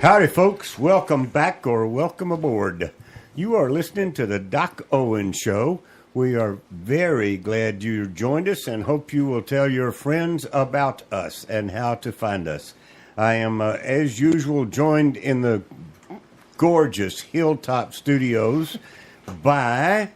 Howdy, folks. Welcome back or welcome aboard. You are listening to the Doc Owen Show. We are very glad you joined us and hope you will tell your friends about us and how to find us. I am, as usual, joined in the gorgeous Hilltop Studios by...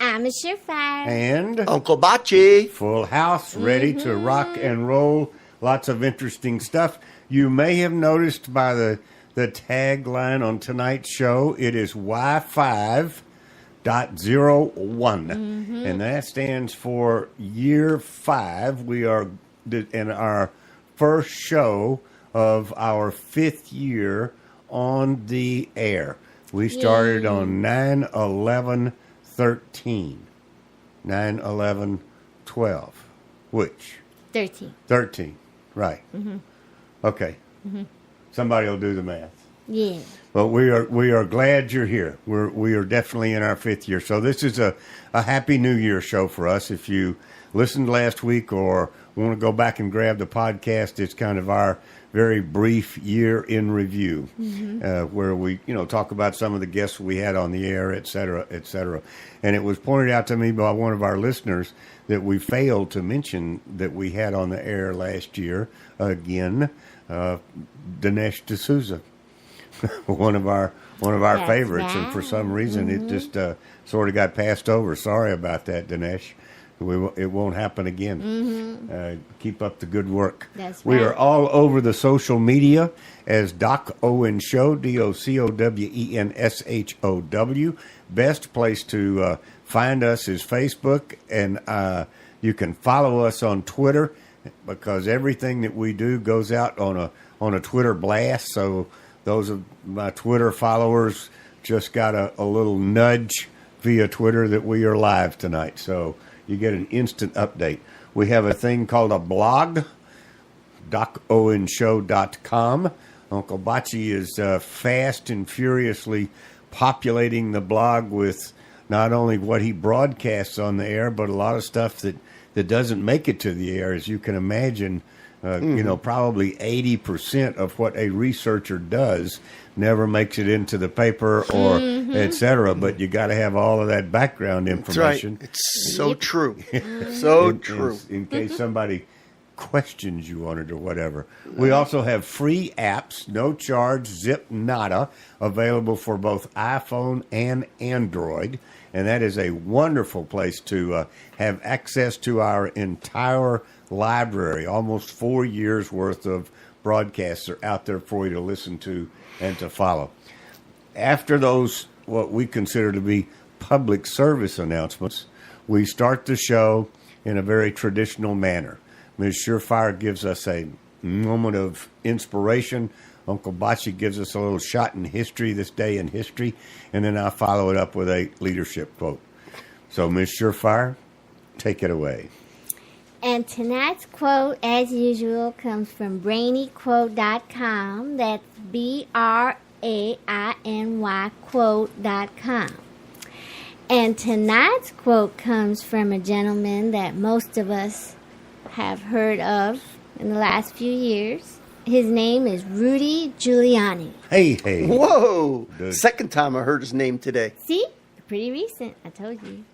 I'm a surefire. And... Uncle Bachi. Full house, ready to rock and roll. Lots of interesting stuff. You may have noticed by the tagline on tonight's show, it is Y5.01. And that stands for Year 5. We are in our first show of our 5th year on the air. We started on 9/11/13. 9/11/12. Which? 13. Right. Okay. Somebody will do the math. Yeah. But we are glad you're here. We are definitely in our 5th year. So this is a Happy New Year show for us. If you listened last week or want to go back and grab the podcast, it's kind of our very brief year in review, where we talk about some of the guests we had on the air, et cetera, et cetera. And it was pointed out to me by one of our listeners that we failed to mention that we had on the air last year again, Dinesh D'Souza, one of our favorites, and for some reason it just sort of got passed over. Sorry about that, Dinesh. It won't happen again. Keep up the good work. That's We right. are all over the social media as Doc Owen Show, DOCOWENSHOW. Best place to find us is Facebook, and you can follow us on Twitter because everything that we do goes out on a Twitter blast. So those of my Twitter followers just got a little nudge via Twitter that we are live tonight. So you get an instant update. We have a thing called a blog, docowenshow.com. Uncle Bachi is fast and furiously populating the blog with not only what he broadcasts on the air, but a lot of stuff that doesn't make it to the air. As you can imagine, probably 80% of what a researcher does never makes it into the paper or et cetera. But you got to have all of that background information. That's right. It's so true. So true. In case somebody questions you on it or whatever. We also have free apps, no charge, zip nada, available for both iPhone and Android. And that is a wonderful place to have access to our entire library. Almost 4 years worth of broadcasts are out there for you to listen to and to follow. After those, what we consider to be public service announcements, we start the show in a very traditional manner. Ms. Surefire gives us a moment of inspiration. Uncle Bachi gives us a little shot in history, this day in history, and then I'll follow it up with a leadership quote. So, Ms. Surefire, take it away. And tonight's quote, as usual, comes from brainyquote.com. That's BRAINY quote.com. And tonight's quote comes from a gentleman that most of us have heard of in the last few years. His name is Rudy Giuliani. Hey. Whoa. Good. Second time I heard his name today. See? Pretty recent, I told you.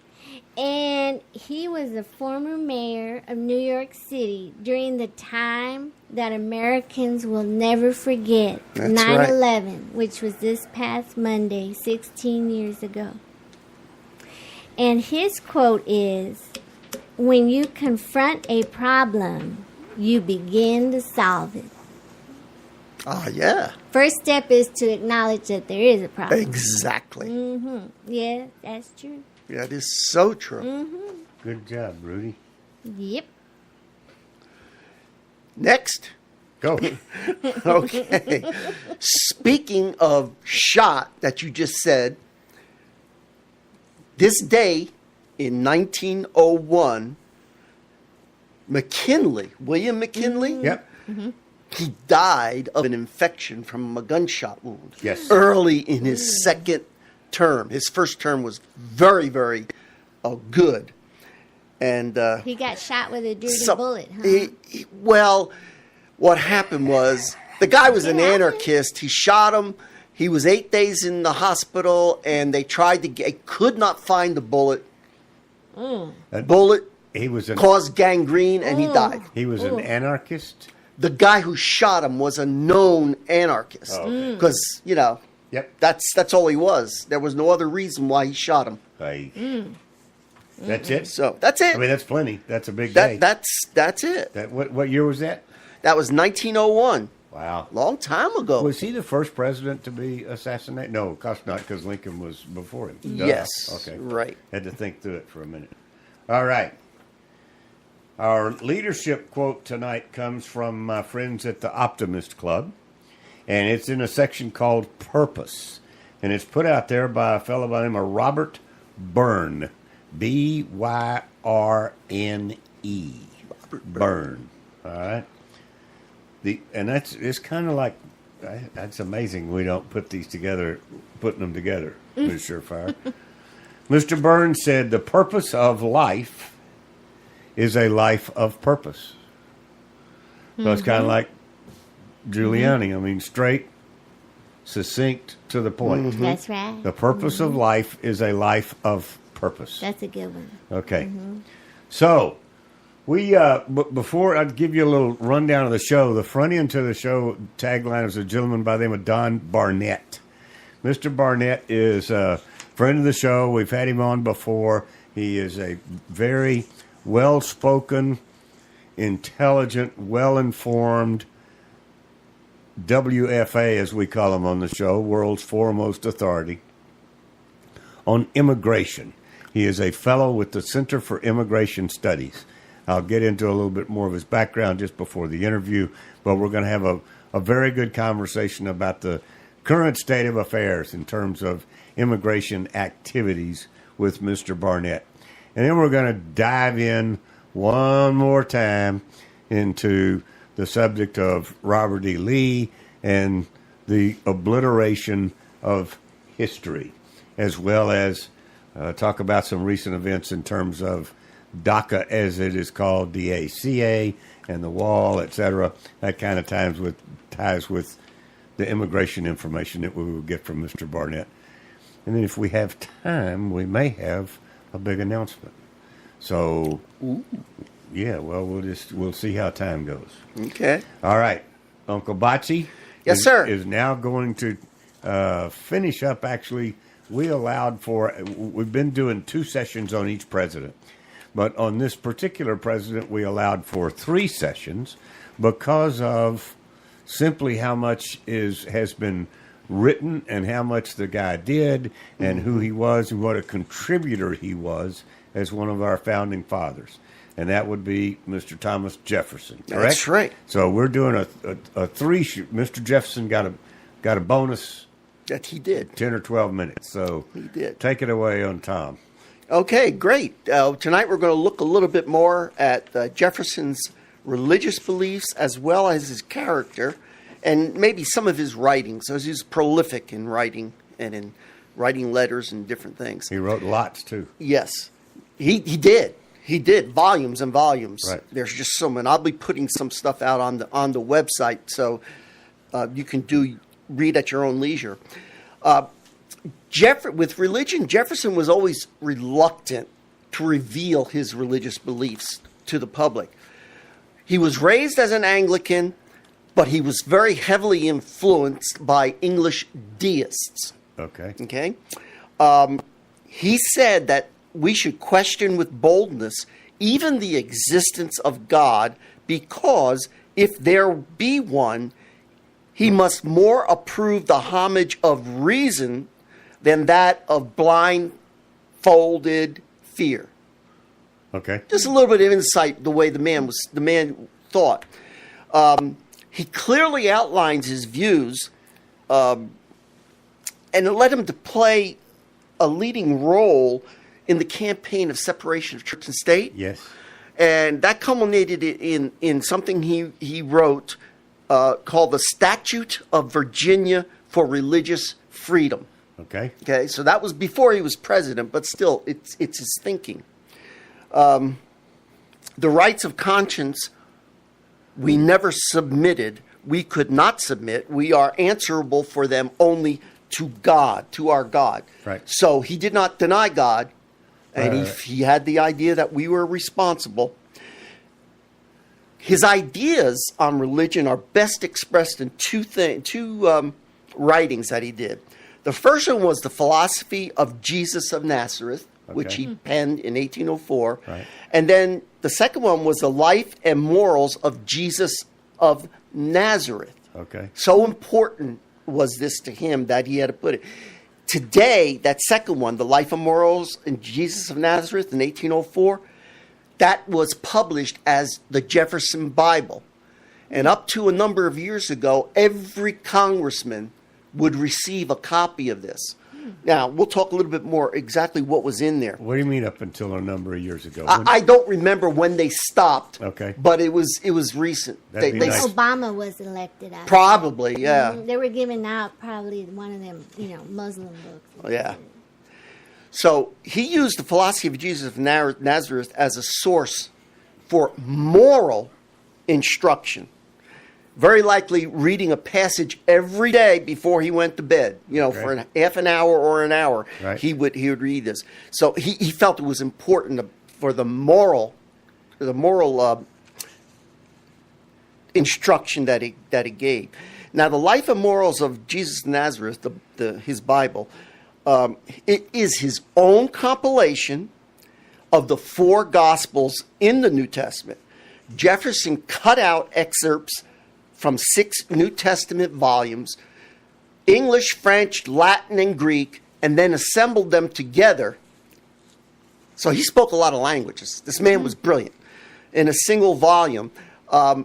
And he was the former mayor of New York City during the time that Americans will never forget, That's 9/11, which was this past Monday, 16 years ago. And his quote is, "When you confront a problem, you begin to solve it." Ah, yeah. First step is to acknowledge that there is a problem. Exactly. Yeah, that's true. That is so true. Good job, Rudy. Yep. Next. Go. Okay. Speaking of shot that you just said, this day in 1901, William McKinley, Yep. he died of an infection from a gunshot wound. Yes. Early in his second term. His first term was very, very good. And He got shot with a dirty so- bullet, huh? well, what happened was The guy was an anarchist. He shot him. He was 8 days in the hospital, and they tried to could not find the bullet. Bullet caused gangrene, and he died. He was an anarchist? The guy who shot him was a known anarchist. Because, Yep. that's all he was. There was no other reason why he shot him. That's it? So, that's it. I mean, that's plenty. That's a big day. That's it. What year was that? That was 1901. Wow. Long time ago. Was he the first president to be assassinated? No, of course not, because Lincoln was before him. Duh. Yes. Okay. Right. Had to think through it for a minute. All right. Our leadership quote tonight comes from my friends at the Optimist Club, and it's in a section called Purpose. And it's put out there by a fellow by the name of Robert Byrne. Byrne. Byrne. All right. It's kind of like, that's amazing we don't putting them together, Ms. Surefire. Mr. Byrne said, the purpose of life is a life of purpose. So it's kind of like Giuliani. I mean, straight, succinct, to the point. That's right. The purpose of life is a life of purpose. That's a good one. Okay. So, we before I give you a little rundown of the show, the front end to the show tagline is a gentleman by the name of Don Barnett. Mr. Barnett is a friend of the show. We've had him on before. He is a very well-spoken, intelligent, well-informed WFA, as we call him on the show, world's foremost authority on immigration. He is a fellow with the Center for Immigration Studies. I'll get into a little bit more of his background just before the interview, but we're going to have a very good conversation about the current state of affairs in terms of immigration activities with Mr. Barnett. And then we're going to dive in one more time into the subject of Robert E. Lee and the obliteration of history, as well as talk about some recent events in terms of DACA, as it is called, DACA, and the wall, etc. That kind of ties with the immigration information that we will get from Mr. Barnett. And then if we have time, we may have a big announcement. So, yeah, well, we'll see how time goes. Okay. All right. Uncle Bocce Yes, sir. is now going to finish up, actually. We've been doing 2 sessions on each president. But on this particular president, we allowed for 3 sessions because of simply how much has been written and how much the guy did and who he was and what a contributor he was as one of our founding fathers. And that would be Mr. Thomas Jefferson, correct? That's right. So we're doing a 3 Mr. Jefferson got a bonus. That he did. 10 or 12 minutes. So He did. Take it away on Tom. Okay, great. Tonight we're going to look a little bit more at Jefferson's religious beliefs as well as his character and maybe some of his writings, as he's prolific in writing and in writing letters and different things. He wrote lots, too. Yes, he did. He did volumes and volumes. Right. There's just so many. I'll be putting some stuff out on the website, so you can read at your own leisure. With religion, Jefferson was always reluctant to reveal his religious beliefs to the public. He was raised as an Anglican, but he was very heavily influenced by English deists. Okay. Okay? He said that we should question with boldness even the existence of God, because if there be one, he must more approve the homage of reason than that of blindfolded fear. Okay. Just a little bit of insight the way the man thought. He clearly outlines his views, and it led him to play a leading role in the campaign of separation of church and state. Yes. And that culminated in something he wrote called the Statute of Virginia for Religious Freedom. Okay. Okay, so that was before he was president, but still, it's his thinking. The rights of conscience we never submitted we could not submit. We are answerable for them only to God, to our God. Right. So he did not deny God, and Right. he had the idea that we were responsible. His ideas on religion are best expressed in two writings that he did. The first one was The Philosophy of Jesus of Nazareth, which Okay. he penned in 1804. Right. And then the second one was The Life and Morals of Jesus of Nazareth. Okay. So important was this to him that he had to put it. Today, that second one, The Life and Morals in Jesus of Nazareth in 1804, that was published as the Jefferson Bible. And up to a number of years ago, every congressman would receive a copy of this. Now, we'll talk a little bit more exactly what was in there. What do you mean up until a number of years ago? I don't remember when they stopped. Okay. But it was recent. That'd be nice. Obama was elected. I Probably, yeah. They were giving out probably one of them, Muslim books. Yeah. So he used the philosophy of Jesus of Nazareth as a source for moral instruction. Very likely reading a passage every day before he went to bed, for half an hour or an hour. Right. He would read this. So he felt it was important for the moral instruction that he gave. Now, the Life and Morals of Jesus of Nazareth, his Bible, it is his own compilation of the 4 Gospels in the New Testament. Jefferson cut out excerpts from 6 New Testament volumes, English, French, Latin, and Greek, and then assembled them together. So he spoke a lot of languages. This man was brilliant. In a single volume. And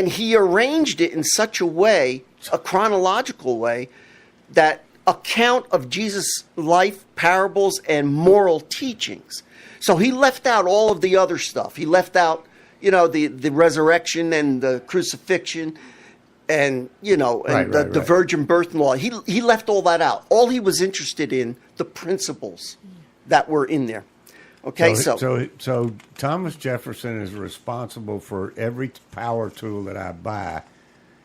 he arranged it in such a way, a chronological way, that account of Jesus' life, parables, and moral teachings. So he left out all of the other stuff. He left out, the resurrection and the crucifixion and, the virgin birth and law. He left all that out. All he was interested in, the principles that were in there. Okay, so Thomas Jefferson is responsible for every power tool that I buy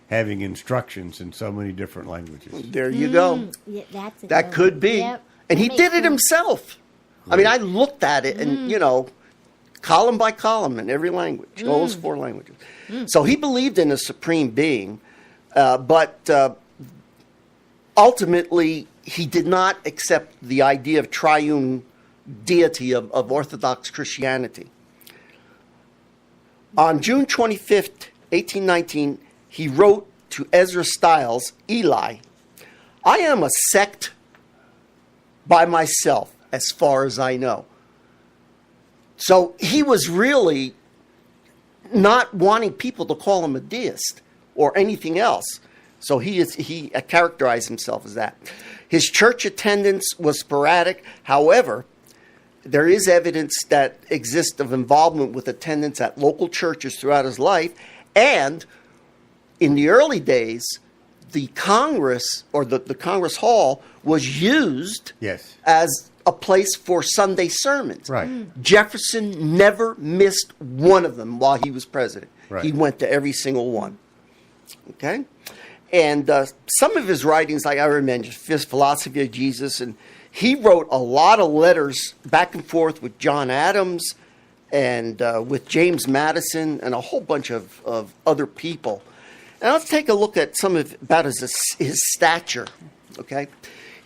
having instructions in so many different languages. There you go. Yeah, that's a That good could one. be. Yep. And he That did makes it himself. I mean, I looked at it and, column by column in every language, all those 4 languages. So he believed in a supreme being, but ultimately he did not accept the idea of triune deity of Orthodox Christianity. On June 25th, 1819, he wrote to Ezra Stiles, Eli, "I am a sect by myself, as far as I know." So he was really not wanting people to call him a deist or anything else. So he characterized himself as that. His church attendance was sporadic. However, there is evidence that exists of involvement with attendance at local churches throughout his life. And in the early days, the Congress or the Congress Hall was used as a place for Sunday sermons. Right. Jefferson never missed one of them while he was president. Right. He went to every single one. Okay? And some of his writings, like I mentioned, his Philosophy of Jesus, and he wrote a lot of letters back and forth with John Adams and with James Madison and a whole bunch of other people. And let's take a look at about his stature. Okay,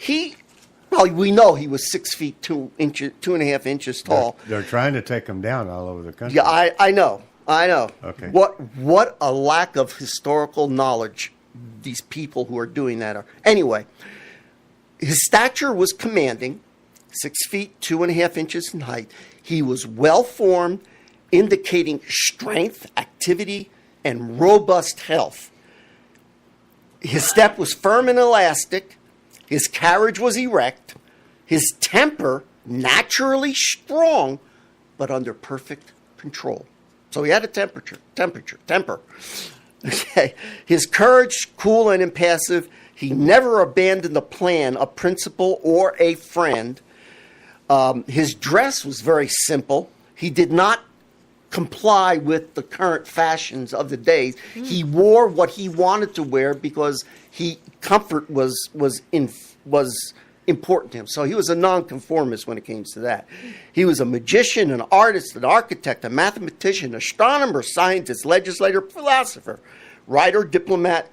we know he was 6 feet 2.5 inches tall. They're trying to take him down all over the country. Yeah, I know. Okay. What a lack of historical knowledge these people who are doing that are. Anyway, his stature was commanding, 6 feet 2.5 inches in height. He was well formed, indicating strength, activity, and robust health. His step was firm and elastic. His carriage was erect. His temper naturally strong, but under perfect control. So he had a temper. Okay. His courage, cool and impassive. He never abandoned a plan, a principle, or a friend. His dress was very simple. He did not comply with the current fashions of the days. He wore what he wanted to wear because comfort was important to him. So he was a nonconformist when it came to that. He was a magician, an artist, an architect, a mathematician, astronomer, scientist, legislator, philosopher, writer, diplomat,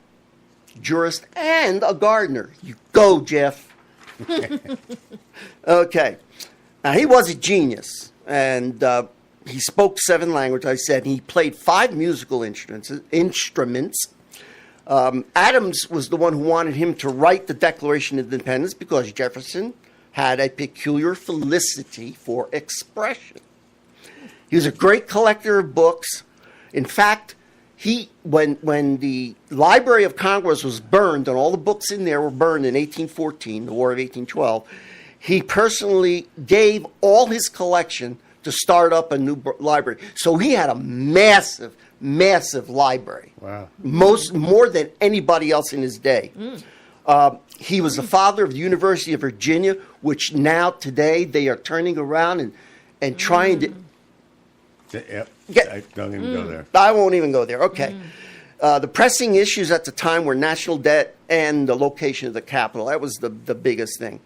jurist, and a gardener. You go, Jeff. Okay. Now, he was a genius, and he spoke 7 languages, I said. He played 5 musical instruments. Adams was the one who wanted him to write the Declaration of Independence because Jefferson had a peculiar felicity for expression. He was a great collector of books. In fact, when the Library of Congress was burned and all the books in there were burned in 1814, the War of 1812, he personally gave all his collection to start up a new library. So he had a massive library. Wow. More than anybody else in his day. He was the father of the University of Virginia, which now today they are turning around and trying to Yep. Don't even go there. I won't even go there. Okay. The pressing issues at the time were national debt and the location of the capital. That was the biggest thing.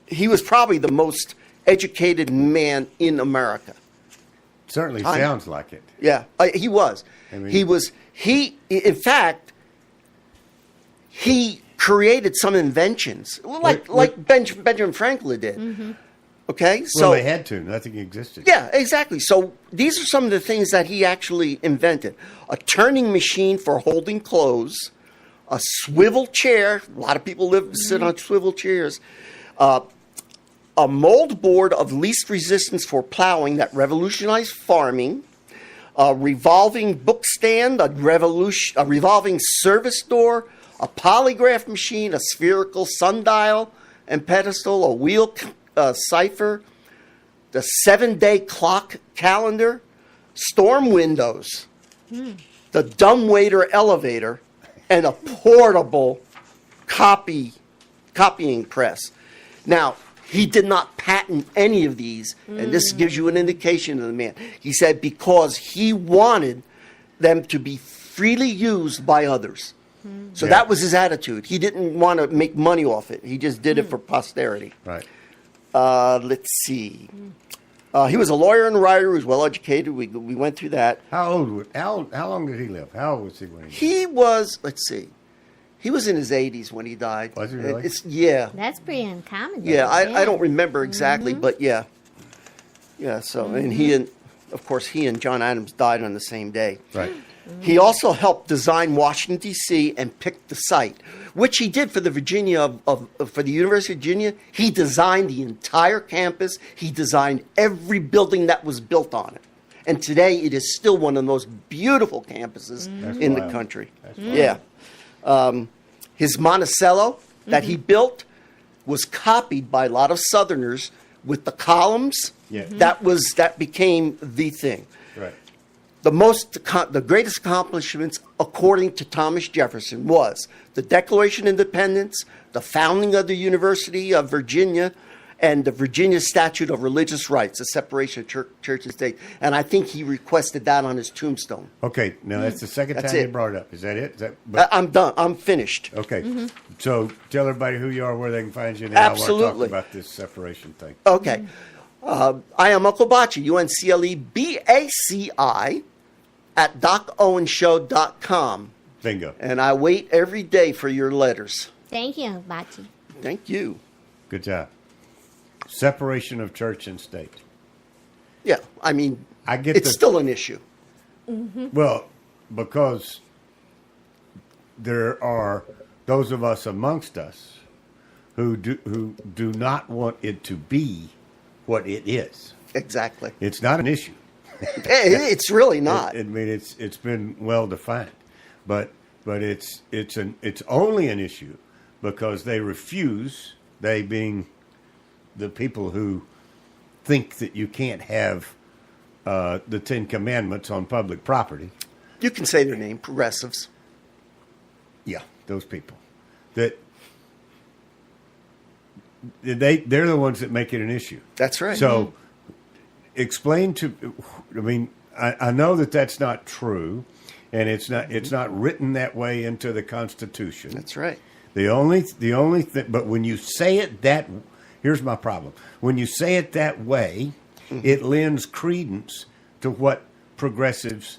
He was probably the most educated man in America. Certainly sounds like it. Yeah, he was. I mean, In fact, he created some inventions, like Benjamin Franklin did. Mm-hmm. Okay, so well, they had to. Nothing existed. Yeah, exactly. So these are some of the things that he actually invented: a turning machine for holding clothes, a swivel chair. A lot of people sit on swivel chairs. A mold board of least resistance for plowing that revolutionized farming, a revolving book stand, a revolving service door, a polygraph machine, a spherical sundial and pedestal, a wheel cipher, the 7-day clock calendar, storm windows, the dumbwaiter elevator, and a portable copying press. Now, he did not patent any of these, and this gives you an indication of the man. He said because he wanted them to be freely used by others. So that was his attitude. He didn't want to make money off it. He just did it for posterity. Right. Let's see. He was a lawyer and writer. He was well educated. We went through that. How long did he live? How old was he when he died? He was, let's see. He was in his 80s when he died. Was he really? Yeah. That's pretty uncommon. Yeah, I don't remember exactly, but yeah. Yeah, so, and he and John Adams died on the same day. Right. He also helped design Washington, D.C. and pick the site, which he did for the for the University of Virginia. He designed the entire campus. He designed every building that was built on it. And today it is still one of the most beautiful campuses in the country. Yeah. His Monticello that he built was copied by a lot of Southerners with the columns. Yeah. That became the thing. Right. The greatest accomplishments, according to Thomas Jefferson, was the Declaration of Independence, the founding of the University of Virginia, and the Virginia Statute of Religious Rights, the separation of church and state. And I think he requested that on his tombstone. Okay, now that's the second That's time it. you brought it up. Is that it? I'm done. I'm finished. Okay, so tell everybody who you are, where they can find you, and how we're Absolutely. talking about this separation thing. Okay. I am Uncle Bocci, UNCLEBACI, at DocOwenShow.com. Bingo. And I wait every day for your letters. Thank you, Bachi. Thank you. Good job. Separation of church and state. Yeah, I mean, I get it's still an issue. Well, because there are those of us amongst us who do not want it to be what it is. Exactly. It's not an issue. It's really not. I mean, it's been well defined, but it's only an issue because they refuse. They being the people who think that you can't have the 10 Commandments on public property. You can say their name, progressives. Yeah, those people. They're the ones that make it an issue. That's right. So explain to. I mean, I know that that's not true, and it's not written that way into the Constitution. That's right. The only thing, but when you say it here's my problem. When you say it that way, it lends credence to what progressives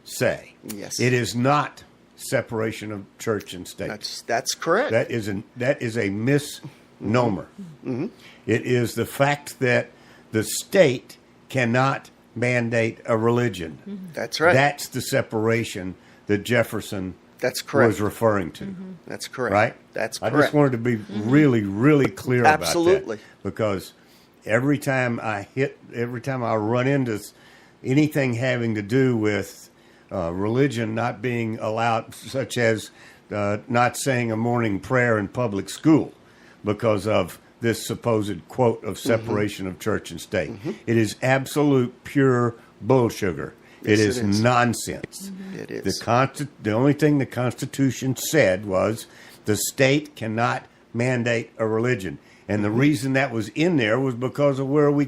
say. Yes. It is not separation of church and state. That's correct. That is a misnomer. It is the fact that the state cannot mandate a religion. That's right. That's the separation that Jefferson That's correct. was referring to. That's correct. Right? That's I correct. just wanted to be really, really clear Absolutely. about that. Because every time I run into anything having to do with religion not being allowed, such as not saying a morning prayer in public school because of this supposed quote of separation of church and state. It is absolute pure bull sugar. Yes, it is nonsense. It is. The only thing the Constitution said was the state cannot mandate a religion. And the reason that was in there was because of where we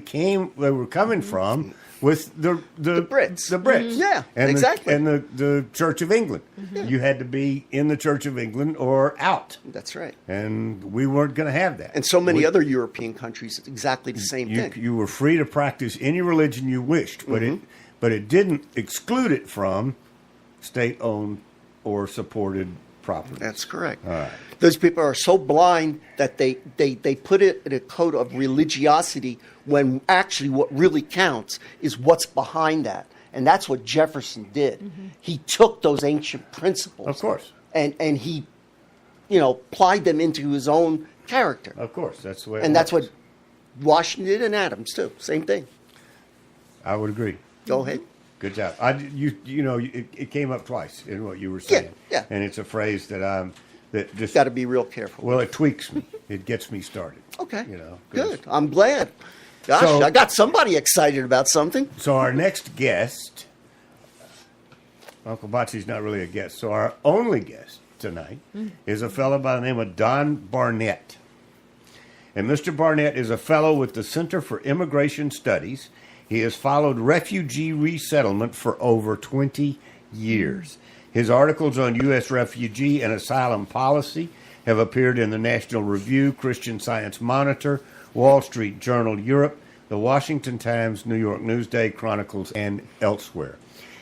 were coming from with the Brits. The Brits. Yeah, and exactly. And the Church of England. You had to be in the Church of England or out. That's right. And we weren't going to have that. And so many other European countries, it's exactly the same thing. You were free to practice any religion you wished, but it didn't exclude it from state-owned or supported property. That's correct. All right. Those people are so blind that they put it in a code of religiosity when actually what really counts is what's behind that. And that's what Jefferson did. He took those ancient principles. Of course. And he, applied them into his own character. Of course. That's the way And that's what Washington did and Adams, too. Same thing. I would agree. Go ahead. Good job. It came up twice in what you were saying. Yeah. And it's a phrase that just Got to be real careful. well, it tweaks me. It gets me started. Okay. 'cause- Good. I'm glad. Gosh, So- I got somebody excited about something. So our next guest, Uncle Botsy's not really a guest. So our only guest tonight is a fellow by the name of Don Barnett. And Mr. Barnett is a fellow with the Center for Immigration Studies. He has followed refugee resettlement for over 20 years. His articles on U.S. refugee and asylum policy have appeared in the National Review, Christian Science Monitor, Wall Street Journal Europe, the Washington Times, New York Newsday, Chronicles, and elsewhere.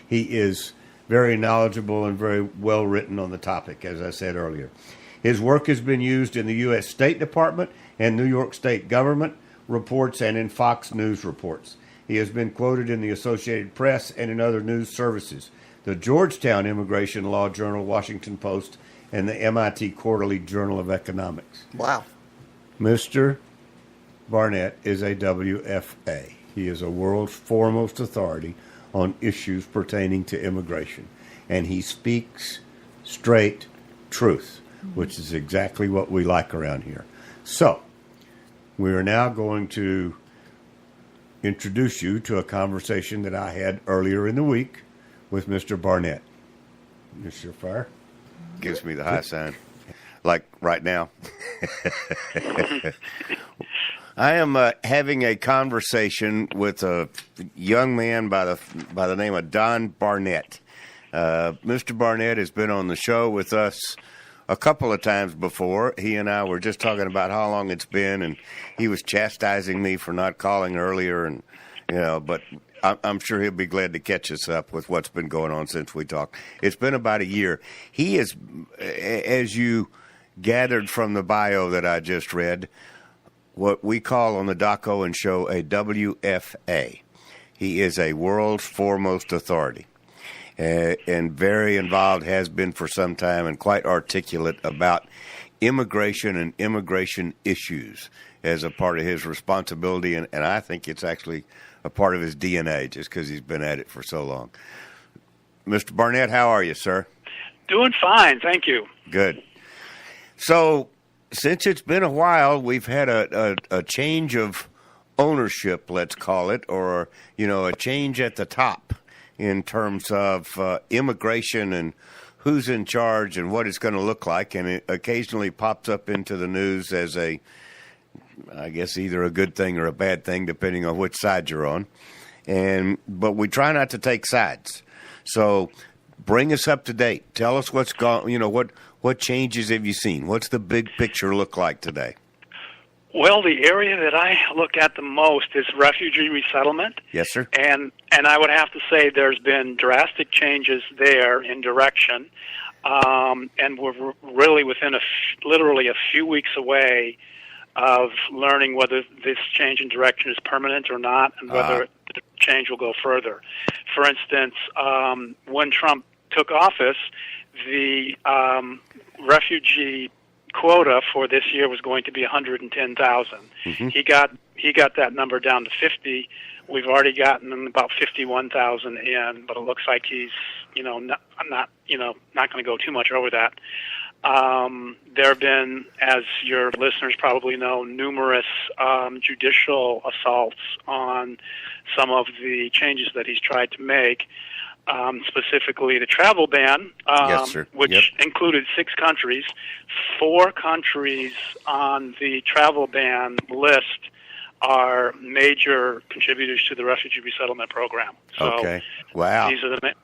He is very knowledgeable and very well written on the topic, as I said earlier. His work has been used in the U.S. State Department and New York State government reports and in Fox News reports. He has been quoted in the Associated Press and in other news services, the Georgetown Immigration Law Journal, Washington Post, and the MIT Quarterly Journal of Economics. Wow. Mr. Barnett is a WFA. He is a world's foremost authority on issues pertaining to immigration, and he speaks straight truth, which is exactly what we like around here. So, we are now going to introduce you to a conversation that I had earlier in the week with Mr. Barnett. Mr. Fire? Gives me the high sign, like right now. I am having a conversation with a young man by the name of Don Barnett. Mr. Barnett has been on the show with us a couple of times before. He and I were just talking about how long it's been, and he was chastising me for not calling earlier, and but I'm sure he'll be glad to catch us up with what's been going on since we talked. It's been about a year. He is, as you gathered from the bio that I just read, what we call on the Doc Owen show a WFA. He is a world's foremost authority. And very involved, has been for some time, and quite articulate about immigration and immigration issues as a part of his responsibility, and I think it's actually a part of his DNA just because he's been at it for so long. Mr. Barnett, how are you, sir? Doing fine, thank you. Good. So, since it's been a while, we've had a change of ownership, let's call it, or, a change at the top in terms of immigration and who's in charge and what it's going to look like, and it occasionally pops up into the news as a I guess, either a good thing or a bad thing, depending on which side you're on. But we try not to take sides. So bring us up to date. Tell us what's gone. What changes have you seen? What's the big picture look like today? Well, the area that I look at the most is refugee resettlement. Yes, sir. And I would have to say there's been drastic changes there in direction. And we're really within literally a few weeks away of learning whether this change in direction is permanent or not, and whether the change will go further. For instance, when Trump took office, the refugee quota for this year was going to be 110,000. Mm-hmm. He got that number down to 50. We've already gotten about 51,000 in, but it looks like he's not going to go too much over that. There have been, as your listeners probably know, numerous judicial assaults on some of the changes that he's tried to make. Specifically the travel ban, yes, sir. which included 6 countries. 4 countries on the travel ban list are major contributors to the refugee resettlement program. So okay. Wow. These are the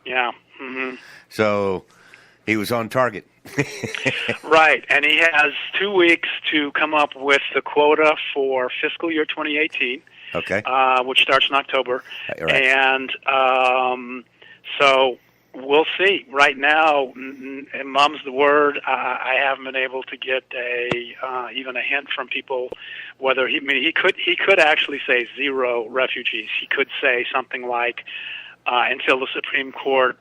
Mm-hmm. So he was on target. Right, and he has 2 weeks to come up with the quota for fiscal year 2018. Okay. Which starts in October. Right. And so we'll see. Right now, mum's the word. I haven't been able to get even a hint from people whether he could actually say 0 refugees. He could say something like until the Supreme Court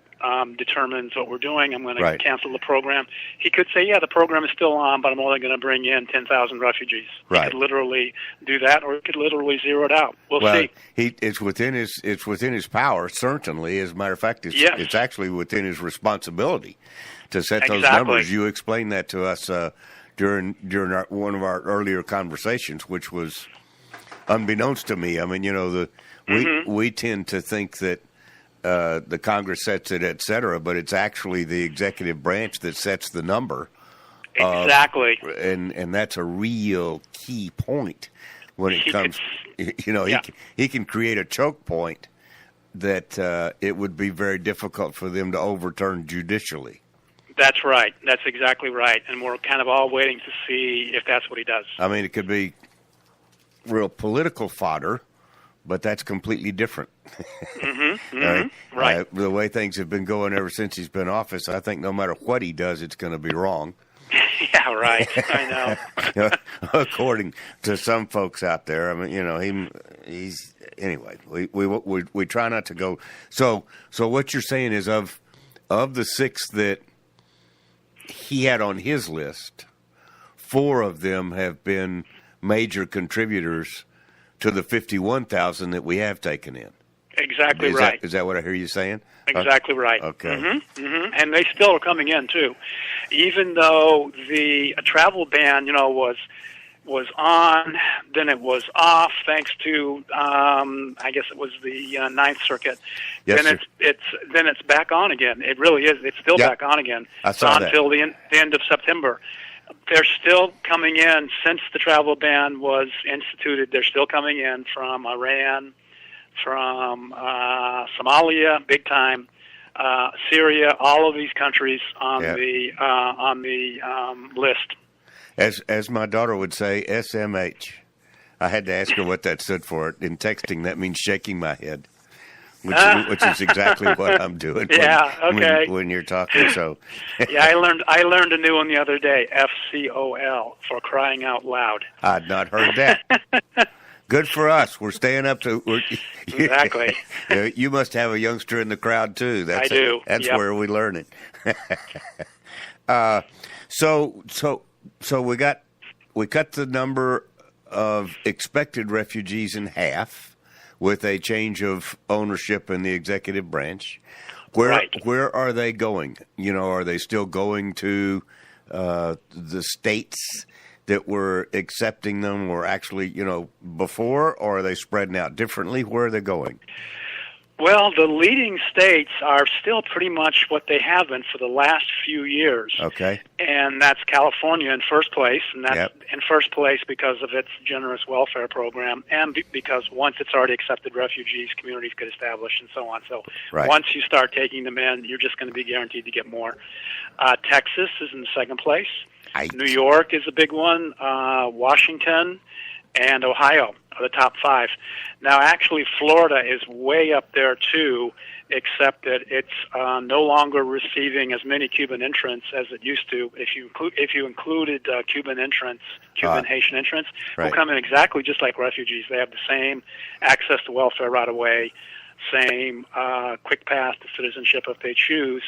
determines what we're doing, I'm going to cancel the program. He could say, yeah, the program is still on, but I'm only going to bring in 10,000 refugees. Right. He could literally do that, or he could literally zero it out. We'll see. It's within his power, certainly. As a matter of fact, it's actually within his responsibility to set those numbers. You explained that to us during one of our earlier conversations, which was unbeknownst to me. I mean, we tend to think that the Congress sets it, et cetera, but it's actually the executive branch that sets the number. Exactly. And that's a real key point when it comes. He can create a choke point that it would be very difficult for them to overturn judicially. That's right. That's exactly right. And we're kind of all waiting to see if that's what he does. I mean, it could be real political fodder, but that's completely different. Right. The way things have been going ever since he's been in office, I think no matter what he does, it's going to be wrong. Yeah, right. I know. According to some folks out there, I mean, he's anyway. We try not to go. So what you're saying is of the 6 that he had on his list, 4 of them have been major contributors to the 51,000 that we have taken in. Exactly right. Is that what I hear you saying? Exactly right. Okay. And they still are coming in too, even though the travel ban, was on, then it was off thanks to I guess it was the Ninth Circuit. Yes, then it's back on again. It really is. It's still back on again. I saw that. Until the end of September. They're still coming in since the travel ban was instituted. They're still coming in from Iran, from Somalia, big time, Syria, all of these countries on the list. As my daughter would say, SMH. I had to ask her what that stood for. In texting, that means shaking my head, which is exactly what I'm doing. When you're talking. So yeah, I learned a new one the other day. FCOL, for crying out loud. I'd not heard that. Good for us. We're staying up to exactly. You must have a youngster in the crowd too. I do. That's where we learn it. So we cut the number of expected refugees in half with a change of ownership in the executive branch. Where are they going? Are they still going to the states that were accepting them, or actually, before, or are they spreading out differently? Where are they going? Well, the leading states are still pretty much what they have been for the last few years. Okay. And that's California in first place, and that's Yep. in first place because of its generous welfare program, and because once it's already accepted refugees, communities get established, and so on. So Right. once you start taking them in, you're just going to be guaranteed to get more. Texas is in second place. New York is a big one. Washington and Ohio are the top 5. Now, actually, Florida is way up there, too, except that it's no longer receiving as many Cuban entrants as it used to. If you included Cuban entrants, Haitian entrants, Right. who come in exactly just like refugees. They have the same access to welfare right away, same quick path to citizenship if they choose.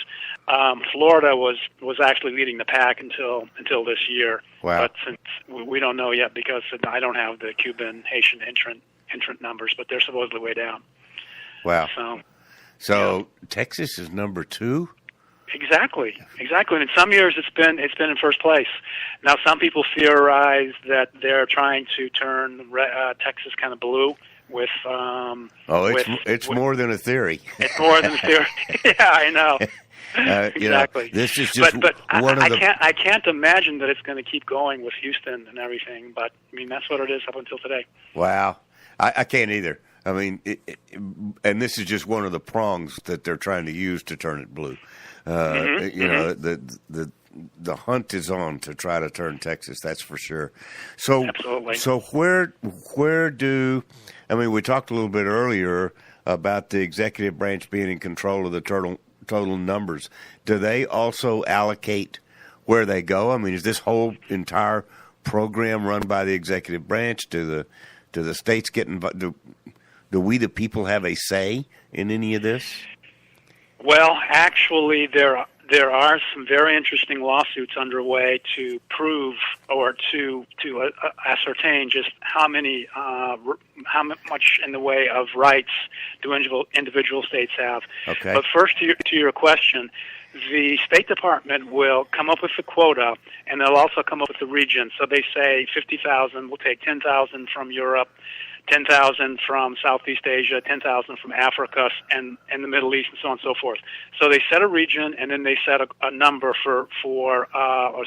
Florida was actually leading the pack until this year. Wow. But since we don't know yet because I don't have the Cuban Haitian entrant numbers, but they're supposedly way down. Wow. So Texas is number 2? exactly. And in some years it's been in first place. Now some people theorize that they're trying to turn Texas kind of blue. With It's more than a theory. It's more than a theory. Yeah, I know. Exactly. This is just but one of the. I can't imagine that it's going to keep going with Houston and everything. But I mean, that's what it is up until today. Wow, I can't either. I mean, and this is just one of the prongs that they're trying to use to turn it blue. You know, the hunt is on to try to turn Texas. That's for sure. So, absolutely. So where do I mean? We talked a little bit earlier about the executive branch being in control of the total numbers. Do they also allocate where they go? I mean, is this whole entire program run by the executive branch? Do the states get involved? Do we, the people, have a say in any of this? Well, actually, there are some very interesting lawsuits underway to prove or to ascertain just how much in the way of rights do individual states have. Okay. But first, to your question, the State Department will come up with the quota, and they'll also come up with the region. So they say 50,000. We'll take 10,000 from Europe, 10,000 from Southeast Asia, 10,000 from Africa, and the Middle East, and so on and so forth. So they set a region, and then they set a number or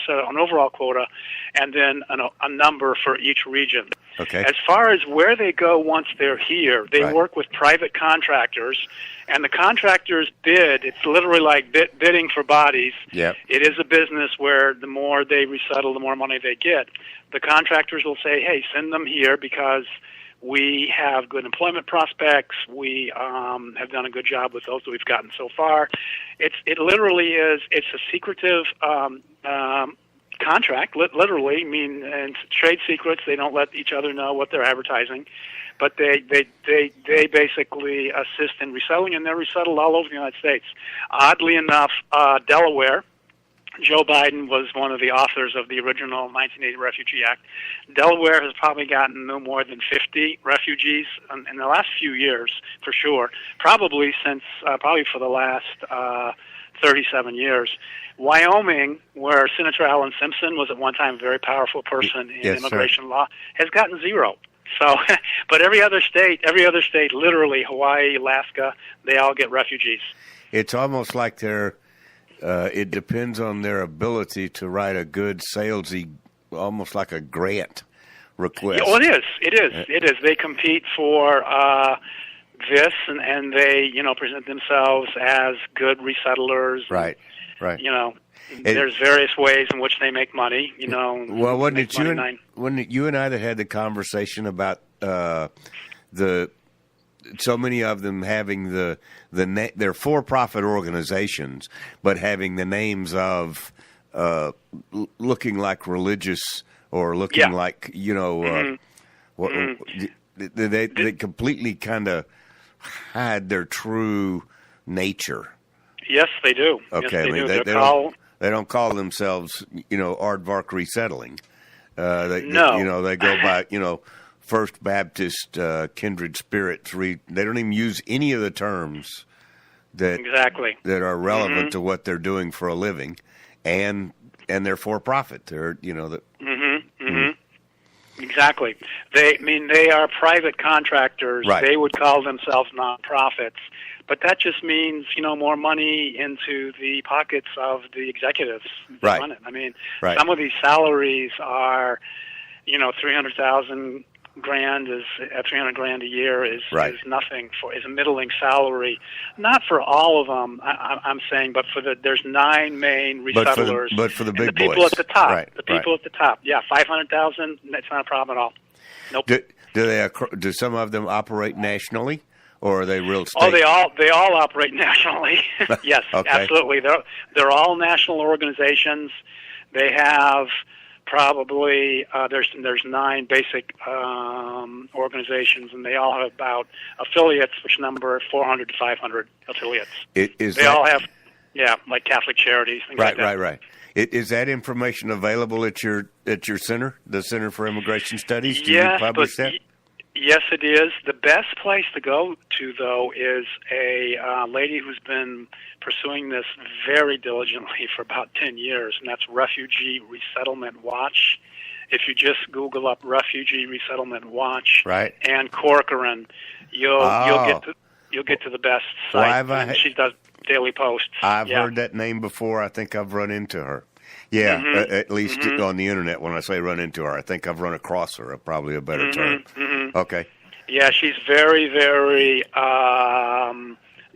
set an overall quota, and then a number for each region. Okay. As far as where they go once they're here, they Right. work with private contractors, and the contractors bid. It's literally like bidding for bodies. Yep. It is a business where the more they resettle, the more money they get. The contractors will say, hey, send them here because we have good employment prospects. We have done a good job with those that we've gotten so far. It literally is. It's a secretive contract. Literally, I mean, and trade secrets. They don't let each other know what they're advertising, but they basically assist in resettling, and they're resettled all over the United States. Oddly enough, Delaware. Joe Biden was one of the authors of the original 1980 Refugee Act. Delaware has probably gotten no more than 50 refugees in the last few years, for sure. Probably for the last 37 years. Wyoming, where Senator Alan Simpson was at one time a very powerful person in Yes, immigration sir. law, has gotten 0. So, but every other state, literally Hawaii, Alaska, they all get refugees. It's almost like they're. It depends on their ability to write a good salesy, almost like a grant request. Yeah, well, it is. They compete for this, and they, present themselves as good resettlers. Right. There's various ways in which they make money. Well, wasn't it you and I that had the conversation about so many of them having they're for-profit organizations, but having the names of looking like religious or looking like they completely kind of hide their true nature. Yes, they do. Okay, yes, they do. They don't call themselves Aardvark Resettling. They go by First Baptist, Kindred Spirits. They don't even use any of the terms that are relevant to what they're doing for a living, and they're for profit. They're Exactly. They are private contractors. Right. They would call themselves nonprofits, but that just means more money into the pockets of the executives that Right. run it. I mean, Right. some of these salaries are, 300,000 grand is $300,000 a year is Right. nothing is a middling salary, not for all of them. I'm saying, but there's 9 main resettlers, but for the and big the people boys. at the top, Right, the people at the top, 500,000. That's not a problem at all. Nope. Do some of them operate nationally, or are they real estate? Oh, they all operate nationally. Yes, Okay. absolutely. They're all national organizations. They have probably there's 9 basic organizations, and they all have about affiliates, which number 400 to 500 affiliates. They all have, like Catholic Charities, things like that. Right. Is that information available at your center, the Center for Immigration Studies? Do you publish that? Yes, it is. The best place to go to, though, is a lady who's been pursuing this very diligently for about 10 years, and that's Refugee Resettlement Watch. If you just Google up Refugee Resettlement Watch and Corcoran, you'll get to the best site. Well, she does daily posts. I've heard that name before. I think I've run into her. Yeah, at least on the internet. When I say run into her, I think I've run across her. Probably a better term. Okay. Yeah, she's very, very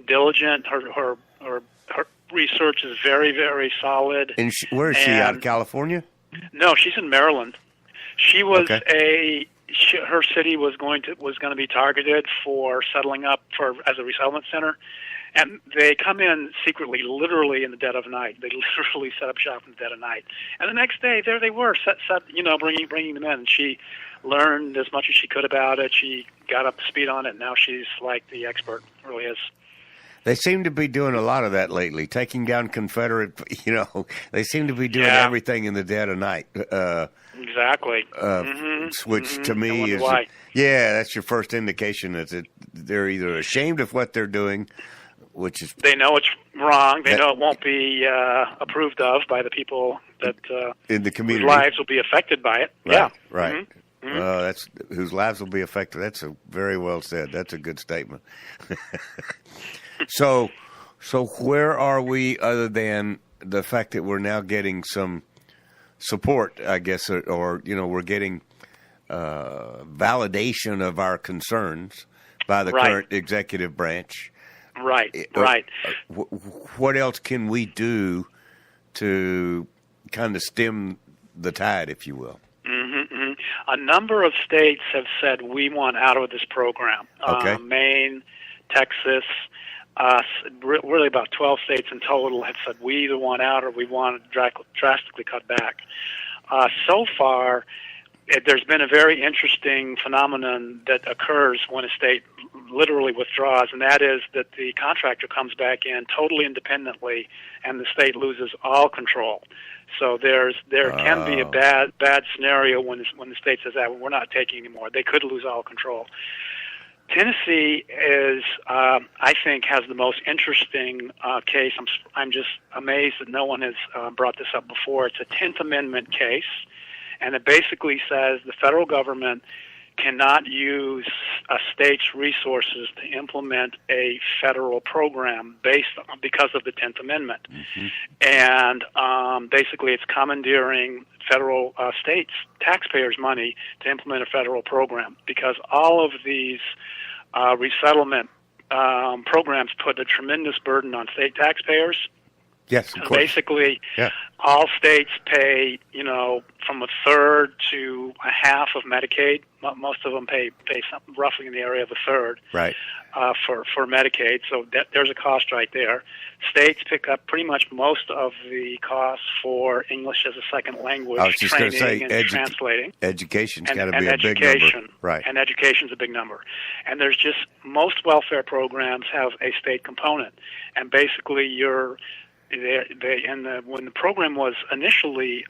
diligent. Her research is very, very solid. And where is she? Out of California? No, she's in Maryland. She was her city was going to be targeted for settling up as a resettlement center. And they come in secretly, literally in the dead of night. They literally set up shop in the dead of night. And the next day, there they were, bringing them in. And she learned as much as she could about it. She got up to speed on it. And now she's like the expert, really is. They seem to be doing a lot of that lately, taking down Confederate, they seem to be doing everything in the dead of night. Exactly. Which to me is, that's your first indication that they're either ashamed of what they're doing, which is they know it's wrong. They know it won't be approved of by the people that in the community, whose lives will be affected by it. Right. That's whose lives will be affected. That's very well said. That's a good statement. So where are we, other than the fact that we're now getting some support, I guess, or we're getting validation of our concerns by the current executive branch. Right. What else can we do to kind of stem the tide, if you will? A number of states have said we want out of this program. Maine, Texas, really about 12 states in total have said we either want out or we want to drastically cut back. So far, there's been a very interesting phenomenon that occurs when a state literally withdraws, and that is that the contractor comes back in totally independently, and the state loses all control. So there can be a bad scenario when the state says that we're not taking anymore. They could lose all control. Tennessee is, I think, has the most interesting case. I'm just amazed that no one has brought this up before. It's a 10th Amendment case, and it basically says the federal government cannot use a state's resources to implement a federal program because of the 10th Amendment. And basically it's commandeering federal states, taxpayers' money to implement a federal program, because all of these resettlement programs put a tremendous burden on state taxpayers. Yes, of course. Basically, all states pay, from a third to a half of Medicaid. Most of them pay something roughly in the area of a third, for Medicaid. So there's a cost right there. States pick up pretty much most of the costs for English as a second language, I was just training say, and translating. Education's got to be a big number, right? And education's a big number. And there's just most welfare programs have a state component, and basically when the program was initially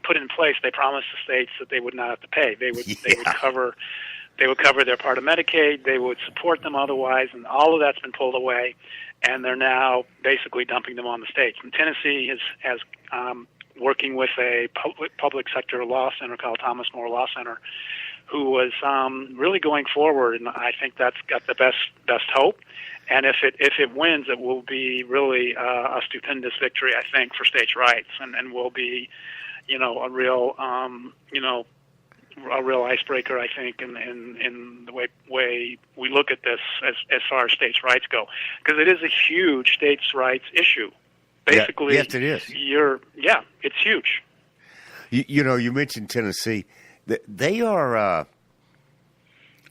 put in place, they promised the states that they would not have to pay. They would cover their part of Medicaid. They would support them otherwise, and all of that's been pulled away. And they're now basically dumping them on the states. And Tennessee has working with a public sector law center called Thomas More Law Center, who was really going forward, and I think that's got the best hope. And if it wins, it will be really a stupendous victory, I think, for states' rights, and will be, a real icebreaker, I think, in the way we look at this as far as states' rights go, because it is a huge states' rights issue. Basically, yes, it is. It's huge. You mentioned Tennessee. They are.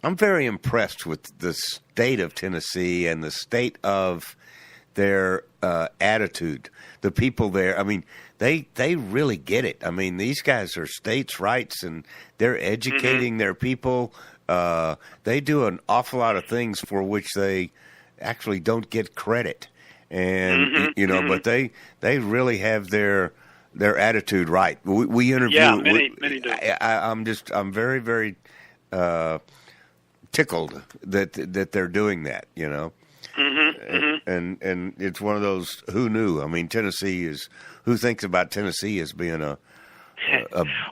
I'm very impressed with the state of Tennessee and the state of their attitude. The people there. I mean, they really get it. I mean, these guys are states' rights, and they're educating their people. They do an awful lot of things for which they actually don't get credit, and but they really have their attitude right. We interview. Yeah, many do. I'm very, very tickled that they're doing that. And it's one of those, who knew? I mean, who thinks about Tennessee as being a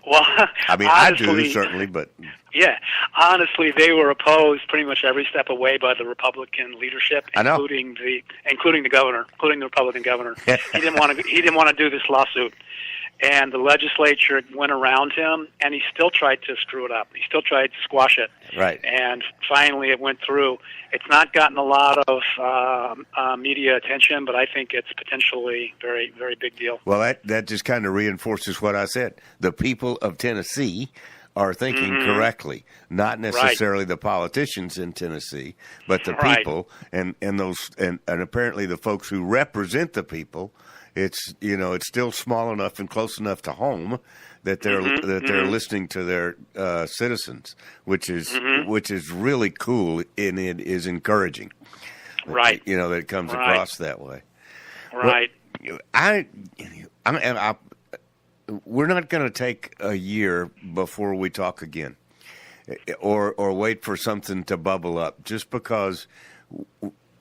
well, I mean, honestly, I do certainly, but yeah, honestly, they were opposed pretty much every step away by the Republican leadership, including the governor, including the Republican governor. He didn't want to do this lawsuit, and the legislature went around him, and he still tried to screw it up. He still tried to squash it. Right. And finally, it went through. It's not gotten a lot of media attention, but I think it's potentially very, very big deal. Well, that just kind of reinforces what I said. The people of Tennessee are thinking correctly, not necessarily the politicians in Tennessee, but the people and apparently the folks who represent the people. It's it's still small enough and close enough to home that they're listening to their citizens, which is really cool, and it is encouraging. Right. That it comes across that way. Right. Well, we're not going to take a year before we talk again, or wait for something to bubble up. Just because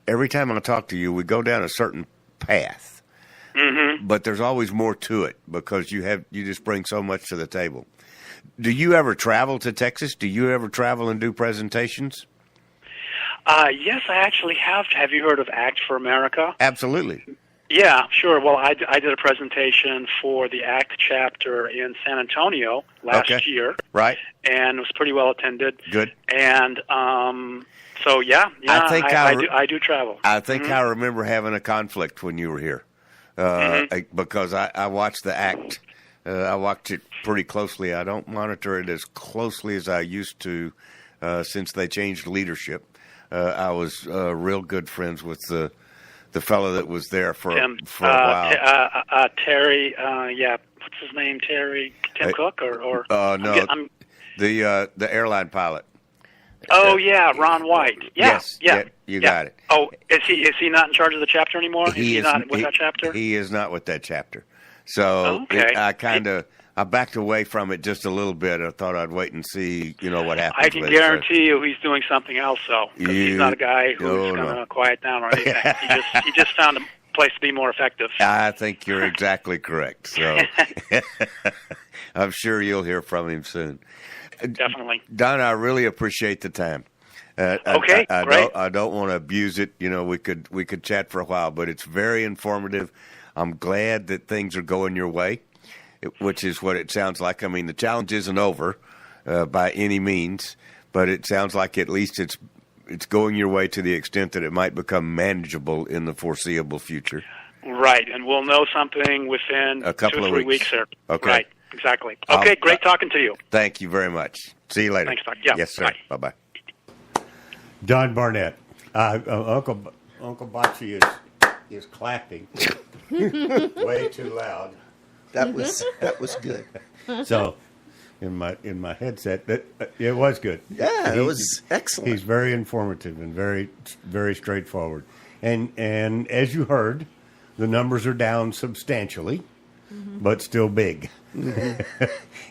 every time I talk to you, we go down a certain path. But there's always more to it because you just bring so much to the table. Do you ever travel to Texas? Do you ever travel and do presentations? Yes, I actually have. Have you heard of Act for America? Absolutely. Yeah, sure. Well, I did a presentation for the ACT chapter in San Antonio last year. Right. And it was pretty well attended. Good. And so, I do travel. I think I remember having a conflict when you were here because I watched the ACT. I watched it pretty closely. I don't monitor it as closely as I used to since they changed leadership. I was real good friends with the fellow that was there for a while. Terry, what's his name? Terry? Tim Cook or no, the airline pilot. Oh Ron White. Yeah, yes, you got it. Oh, is he not in charge of the chapter anymore? Is he not with that chapter? He is not with that chapter. So I backed away from it just a little bit. I thought I'd wait and see, what happens. I can guarantee you he's doing something else, though. Because he's not a guy who's going to quiet down or anything. he just found a place to be more effective. I think you're exactly correct. So I'm sure you'll hear from him soon. Definitely. Don, I really appreciate the time. Okay, great. I don't want to abuse it. We could chat for a while, but it's very informative. I'm glad that things are going your way, which is what it sounds like. I mean, the challenge isn't over by any means, but it sounds like at least it's going your way to the extent that it might become manageable in the foreseeable future. Right, and we'll know something within a couple 2 or 3 weeks, sir. Okay. Right, exactly. Okay, great talking to you. Thank you very much. See you later. Thanks, Doc. Yeah, yes, sir. Bye-bye. Don Barnett. Uncle Bocce is clapping way too loud. That was good. So, in my headset, it was good. Yeah, it was excellent. He's very informative and very, very straightforward. And as you heard, the numbers are down substantially, but still big.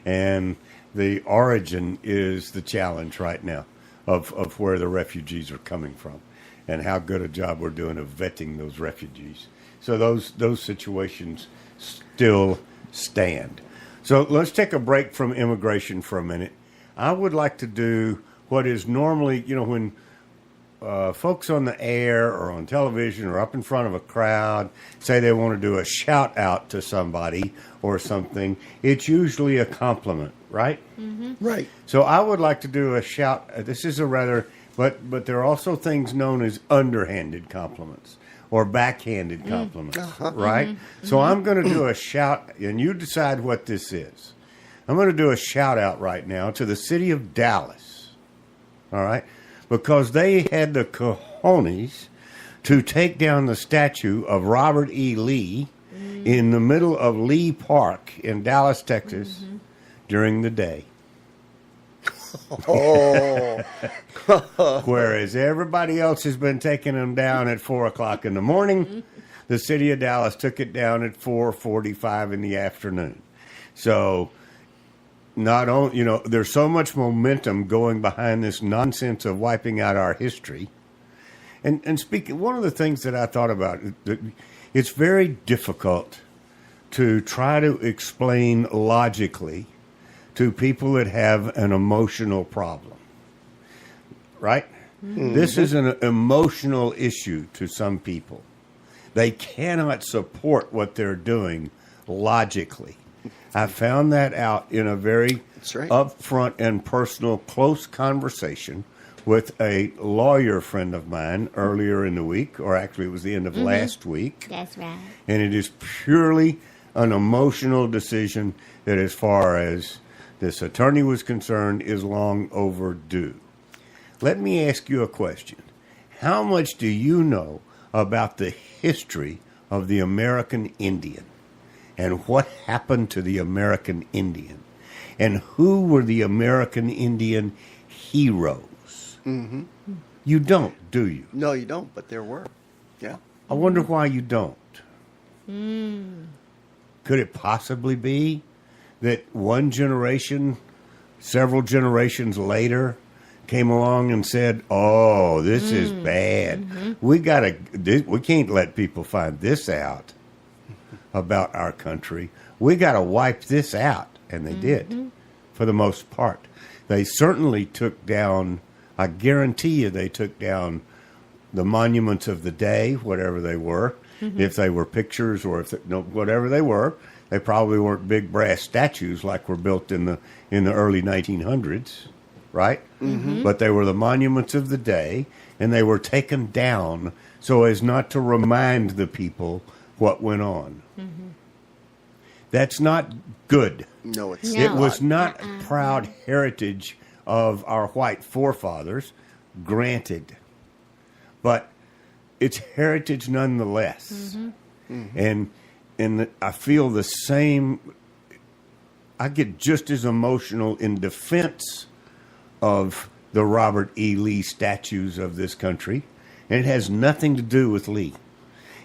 And the origin is the challenge right now of where the refugees are coming from and how good a job we're doing of vetting those refugees. So those situations still stand. So let's take a break from immigration for a minute. I would like to do what is normally, when folks on the air or on television or up in front of a crowd say they want to do a shout out to somebody or something, it's usually a compliment, right? Right. So I would like to do a shout. This is a rather, but there are also things known as underhanded compliments or backhanded compliments, right? So I'm going to do a shout, and you decide what this is. I'm going to do a shout out right now to the city of Dallas, all right? Because they had the cojones to take down the statue of Robert E. Lee in the middle of Lee Park in Dallas, Texas, during the day. Oh. Whereas everybody else has been taking them down at 4 o'clock in the morning, the city of Dallas took it down at 4:45 in the afternoon. So not only, there's so much momentum going behind this nonsense of wiping out our history. And speaking, one of the things that I thought about, it's very difficult to try to explain logically to people that have an emotional problem, right? This is an emotional issue to some people. They cannot support what they're doing logically. I found that out in a very upfront and personal, close conversation with a lawyer friend of mine earlier in the week, or actually it was the end of last week. That's right. And it is purely an emotional decision that, as far as this attorney was concerned, is long overdue. Let me ask you a question. How much do you know about the history of the American Indian? And what happened to the American Indian? And who were the American Indian heroes? You don't, do you? No, you don't, but there were. Yeah. I wonder why you don't. Could it possibly be that one generation, several generations later, came along and said, "Oh, this is bad. We can't let people find this out about our country. We got to wipe this out," and they did, for the most part. They certainly took down. I guarantee you, they took down the monuments of the day, whatever they were. If they were pictures or whatever they were, they probably weren't big brass statues like were built in the early 1900s, right? But they were the monuments of the day, and they were taken down so as not to remind the people what went on. That's not good. No, it's No. It was not a proud heritage of our white forefathers, granted, but it's heritage nonetheless. And I feel the same. I get just as emotional in defense of the Robert E. Lee statues of this country, and it has nothing to do with Lee.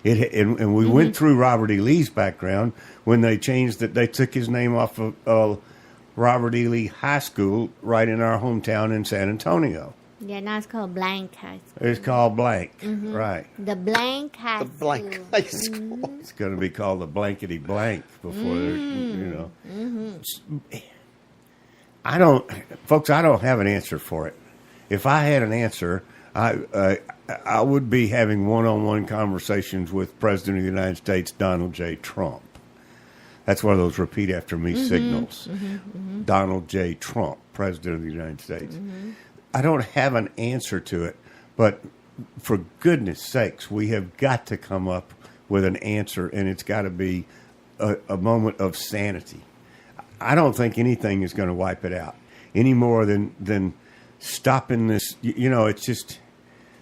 And we went through Robert E. Lee's background when they changed that. They took his name off of Robert E. Lee High School right in our hometown in San Antonio. Yeah, now it's called Blank High School. It's called Blank, right? The Blank High the blank School. high school. It's going to be called the Blankety Blank before I don't have an answer for it. If I had an answer, I would be having one-on-one conversations with President of the United States, Donald J. Trump. That's one of those repeat after me signals. Donald J. Trump, President of the United States. I don't have an answer to it, but for goodness sakes, we have got to come up with an answer, and it's got to be a moment of sanity. I don't think anything is going to wipe it out any more than stopping this.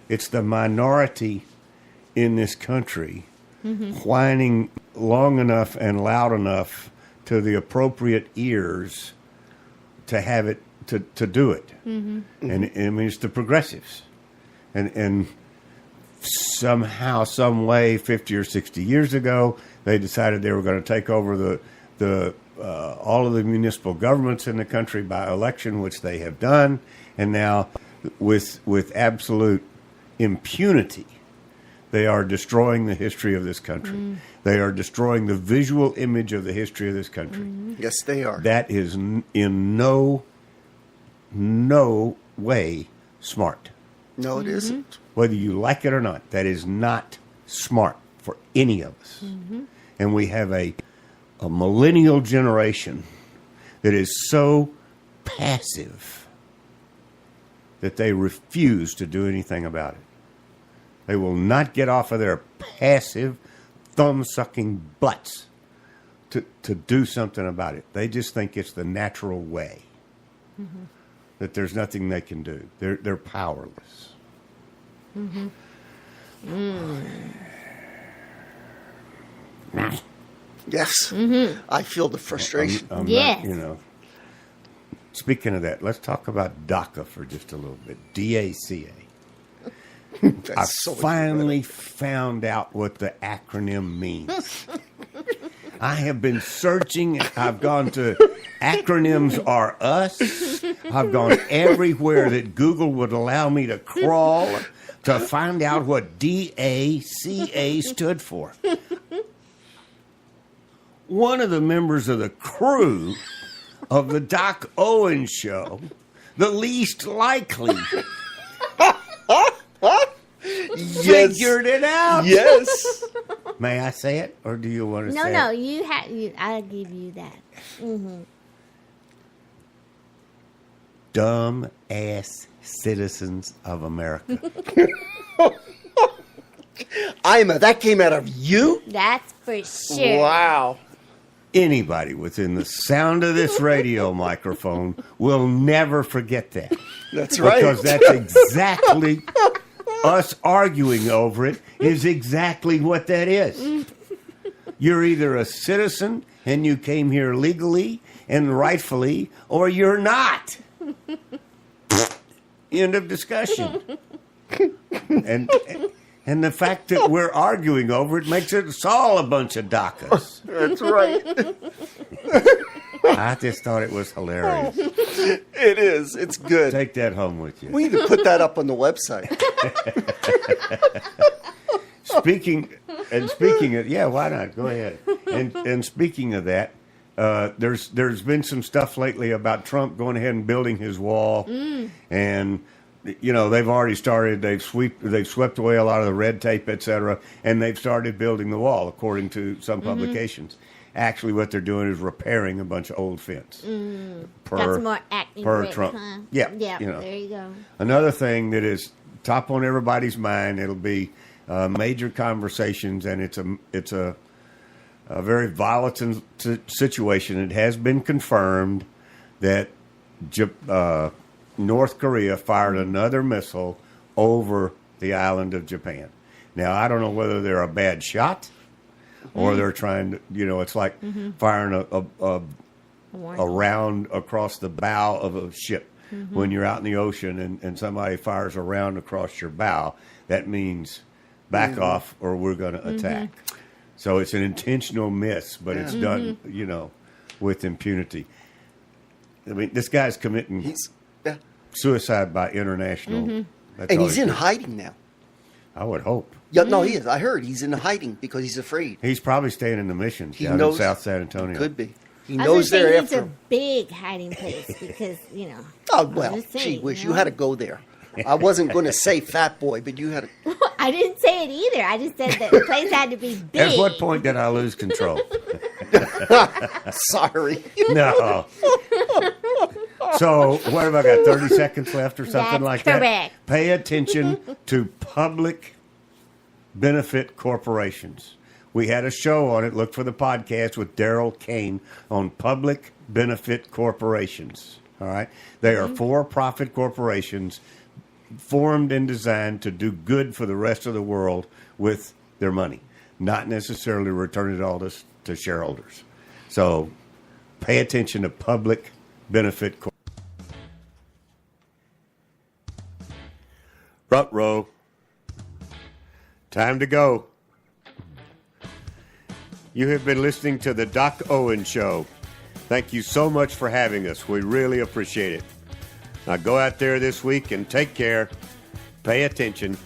It's the minority in this country whining long enough and loud enough to the appropriate ears to have it to do it. And I mean, it's the progressives, and somehow, some way, 50 or 60 years ago, they decided they were going to take over all of the municipal governments in the country by election, which they have done, and now with absolute impunity, they are destroying the history of this country. They are destroying the visual image of the history of this country. Yes, they are. That is in no way smart. No, it isn't. Whether you like it or not, that is not smart for any of us. And we have a millennial generation that is so passive that they refuse to do anything about it. They will not get off of their passive, thumb-sucking butts to do something about it. They just think it's the natural way. That there's nothing they can do. They're powerless. Yes. I feel the frustration. I'm Yes. not, Speaking of that, let's talk about DACA for just a little bit. DACA. I That's so finally found out what the acronym means. I have been searching. I've gone to Acronyms Are Us. I've gone everywhere that Google would allow me to crawl to find out what DACA stood for. One of the members of the crew of the Doc Owen show, the least likely, figured it out. Yes. May I say it, or do you want to No, say no, it? you have. I'll give you that. Dumb ass citizens of America. That came out of you? That's for sure. Wow. Anybody within the sound of this radio microphone will never forget that. That's right. Because that's exactly us arguing over it is exactly what that is. You're either a citizen and you came here legally and rightfully, or you're not. End of discussion. And the fact that we're arguing over it makes us all a bunch of DACAs. That's right. I just thought it was hilarious. It is. It's good. Take that home with you. We need to put that up on the website. Speaking of, yeah, why not? Go ahead. And speaking of that, there's been some stuff lately about Trump going ahead and building his wall, and they've already started. They've swept away a lot of the red tape, etc., and they've started building the wall, according to some publications. Actually, what they're doing is repairing a bunch of old fence. That's more acting per brick, Trump. huh? Yeah, Yeah, there you go. Another thing that is top on everybody's mind, it'll be major conversations, and it's a very volatile situation. It has been confirmed that North Korea fired another missile over the island of Japan. Now, I don't know whether they're a bad shot or they're trying to, it's like firing a round across the bow of a ship. When you're out in the ocean and somebody fires a round across your bow, that means back off or we're going to attack. So it's an intentional miss, but it's done, with impunity. I mean, this guy's committing suicide by international. And he's in hiding now. I would hope. Yeah, no, he is. I heard he's in hiding because he's afraid. He's probably staying in the missions He down knows- in South San Antonio. Could be. He I knows was gonna they're say he's after a him. big hiding place because Oh, well, just saying, gee whiz, you you know? had to go there. I wasn't going to say fat boy, but you had to. I didn't say it either. I just said that the place had to be big. At what point did I lose control? Sorry. No. So, what have I got? 30 seconds left or something That's like correct. that? Pay attention to public benefit corporations. We had a show on it. Look for the podcast with Daryl Kane on public benefit corporations. All right? They are for-profit corporations formed and designed to do good for the rest of the world with their money, not necessarily return it all to shareholders. So pay attention to public benefit corporations. Front row. Time to go. You have been listening to the Doc Owen Show. Thank you so much for having us. We really appreciate it. Now go out there this week and take care, pay attention,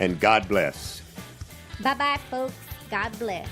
and God bless. Bye-bye, folks. God bless.